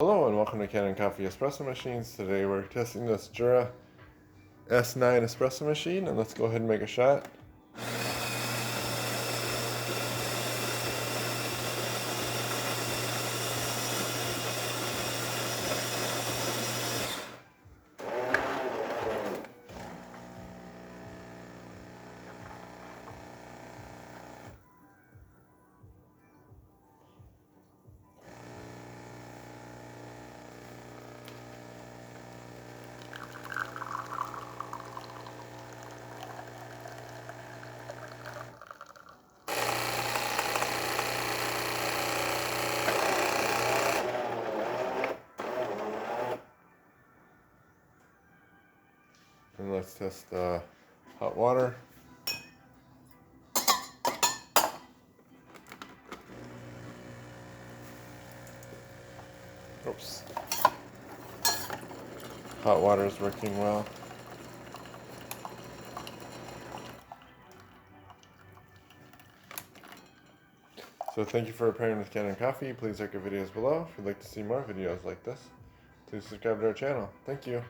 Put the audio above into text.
Hello and welcome to Kanen Coffee Espresso Machines. Today we're testing this Jura S9 espresso machine, and let's go ahead and make a shot. And let's test the hot water. Oops. Hot water is working well. So thank you for pairing with Kanen Coffee. Please like our videos below. If you'd like to see more videos like this, please subscribe to our channel. Thank you.